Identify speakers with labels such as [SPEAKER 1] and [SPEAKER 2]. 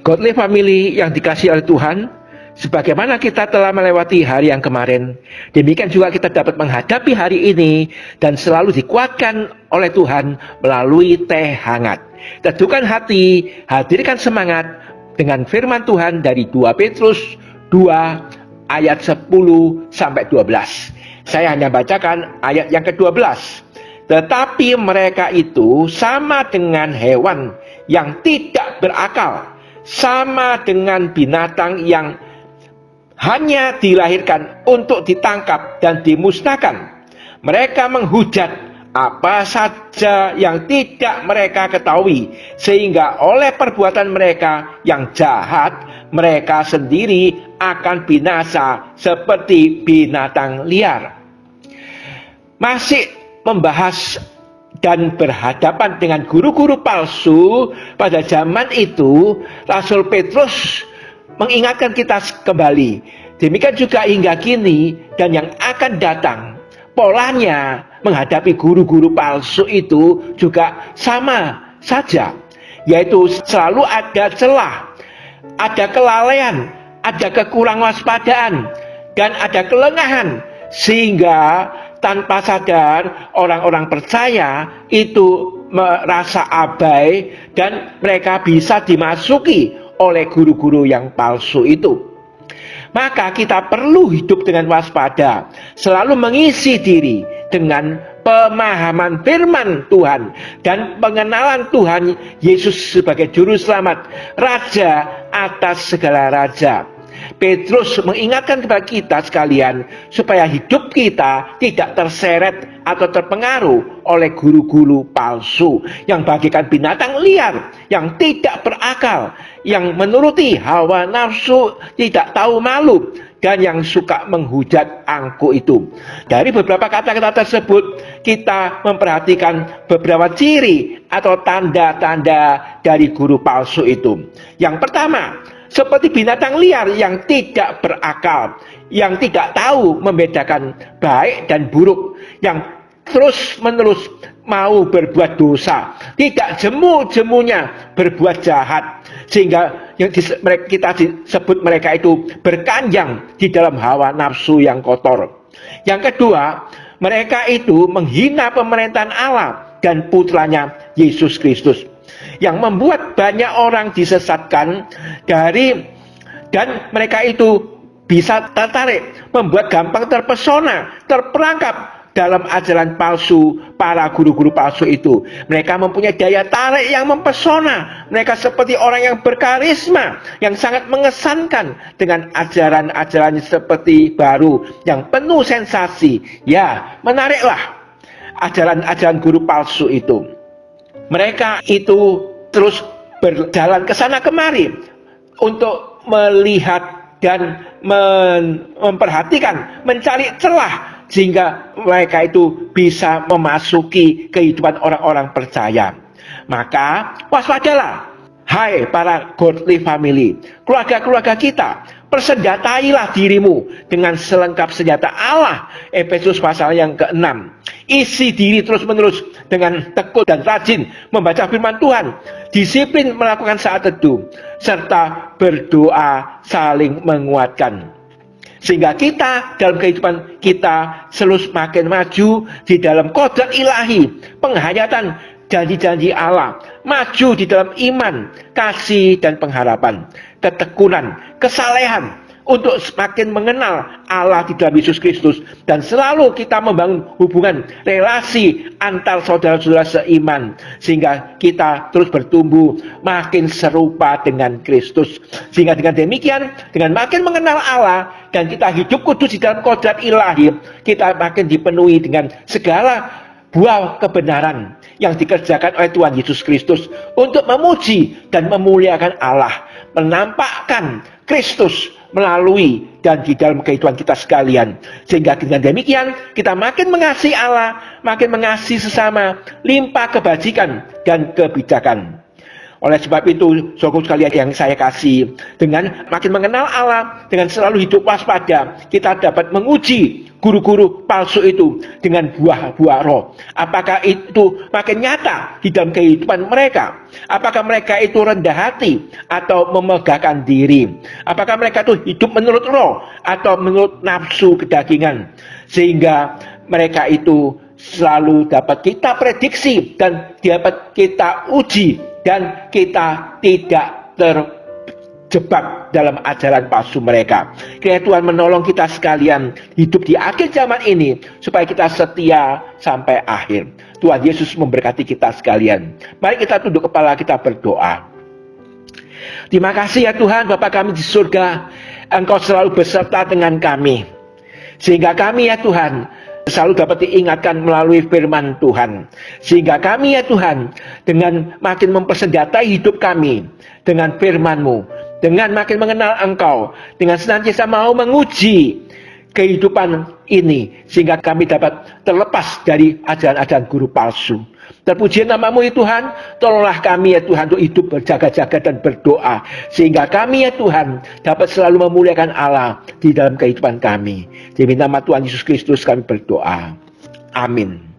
[SPEAKER 1] Godly Family yang dikasihi oleh Tuhan, sebagaimana kita telah melewati hari yang kemarin, demikian juga kita dapat menghadapi hari ini dan selalu dikuatkan oleh Tuhan melalui teh hangat. Teduhkan hati, hadirkan semangat dengan firman Tuhan dari 2 Petrus 2 ayat 10 sampai 12. Saya hanya bacakan ayat yang ke-12. Tetapi mereka itu sama dengan hewan yang tidak berakal, sama dengan binatang yang hanya dilahirkan untuk ditangkap dan dimusnahkan. Mereka menghujat apa saja yang tidak mereka ketahui, sehingga oleh perbuatan mereka yang jahat, mereka sendiri akan binasa seperti binatang liar. Masih membahas dan berhadapan dengan guru-guru palsu pada zaman itu, Rasul Petrus mengingatkan kita kembali. Demikian juga hingga kini dan yang akan datang. Polanya menghadapi guru-guru palsu itu juga sama saja, yaitu selalu ada celah, ada kelalaian, ada kekurang waspadaan, dan ada kelengahan, sehingga tanpa sadar orang-orang percaya itu merasa abai dan mereka bisa dimasuki oleh guru-guru yang palsu itu. Maka kita perlu hidup dengan waspada, selalu mengisi diri dengan pemahaman firman Tuhan dan pengenalan Tuhan Yesus sebagai juru selamat, Raja atas segala raja. Petrus mengingatkan kepada kita sekalian supaya hidup kita tidak terseret atau terpengaruh oleh guru-guru palsu yang bagikan binatang liar, yang tidak berakal, yang menuruti hawa nafsu, tidak tahu malu, dan yang suka menghujat angkuh itu. Dari beberapa kata-kata tersebut, kita memperhatikan beberapa ciri atau tanda-tanda dari guru palsu itu. Yang pertama, seperti binatang liar yang tidak berakal, yang tidak tahu membedakan baik dan buruk, yang terus-menerus mau berbuat dosa, tidak jemu-jemunya berbuat jahat, sehingga yang kita disebut mereka itu berkanjang di dalam hawa nafsu yang kotor. Yang kedua, mereka itu menghina pemerintahan Allah dan putranya Yesus Kristus, yang membuat banyak orang disesatkan dan mereka itu bisa tertarik, membuat gampang terpesona, terperangkap dalam ajaran palsu para guru-guru palsu itu. Mereka mempunyai daya tarik yang mempesona. Mereka seperti orang yang berkarisma, yang sangat mengesankan dengan ajaran-ajaran seperti baru, yang penuh sensasi. Ya, menariklah ajaran-ajaran guru palsu itu. Mereka itu terus berjalan ke sana kemari untuk melihat dan memperhatikan, mencari celah, sehingga mereka itu bisa memasuki kehidupan orang-orang percaya. Maka waspadalah, hai para Godly Family, keluarga-keluarga kita, persenjatailah dirimu dengan selengkap senjata Allah. Efesus pasal yang ke-6. Isi diri terus-menerus dengan tekun dan rajin membaca firman Tuhan, disiplin melakukan saat teduh, serta berdoa saling menguatkan, sehingga kita dalam kehidupan kita selalu semakin maju di dalam kodrat ilahi, penghayatan janji-janji Allah, maju di dalam iman, kasih dan pengharapan, ketekunan, kesalehan, untuk semakin mengenal Allah di dalam Yesus Kristus, dan selalu kita membangun hubungan relasi antar saudara-saudara seiman, sehingga kita terus bertumbuh makin serupa dengan Kristus. Sehingga dengan demikian, dengan makin mengenal Allah dan kita hidup kudus di dalam kodrat ilahi, kita makin dipenuhi dengan segala buah kebenaran yang dikerjakan oleh Tuhan Yesus Kristus untuk memuji dan memuliakan Allah, menampakkan Kristus melalui dan di dalam kehidupan kita sekalian. Sehingga dengan demikian kita makin mengasihi Allah, makin mengasihi sesama, limpah kebajikan dan kebijakan. Oleh sebab itu, saudara sekalian yang saya kasih, dengan makin mengenal Allah, dengan selalu hidup waspada, kita dapat menguji guru-guru palsu itu dengan buah-buah roh. Apakah itu makin nyata di dalam kehidupan mereka? Apakah mereka itu rendah hati atau memegahkan diri? Apakah mereka itu hidup menurut roh atau menurut nafsu kedagingan? Sehingga mereka itu selalu dapat kita prediksi dan dapat kita uji, dan kita tidak terjebak dalam ajaran palsu mereka. Kiranya Tuhan menolong kita sekalian hidup di akhir zaman ini supaya kita setia sampai akhir. Tuhan Yesus memberkati kita sekalian. Mari kita tunduk kepala, kita berdoa. Terima kasih ya Tuhan, Bapa kami di surga, Engkau selalu beserta dengan kami, sehingga kami ya Tuhan selalu dapat diingatkan melalui firman Tuhan. Sehingga kami ya Tuhan, dengan makin mempersenjatai hidup kami dengan firman-Mu, dengan makin mengenal Engkau, dengan senantiasa mau menguji kehidupan ini, sehingga kami dapat terlepas dari ajaran-ajaran guru palsu. Terpuji nama-Mu ya Tuhan, tolonglah kami ya Tuhan untuk hidup berjaga-jaga dan berdoa, sehingga kami ya Tuhan dapat selalu memuliakan Allah di dalam kehidupan kami. Demi nama Tuhan Yesus Kristus kami berdoa. Amin.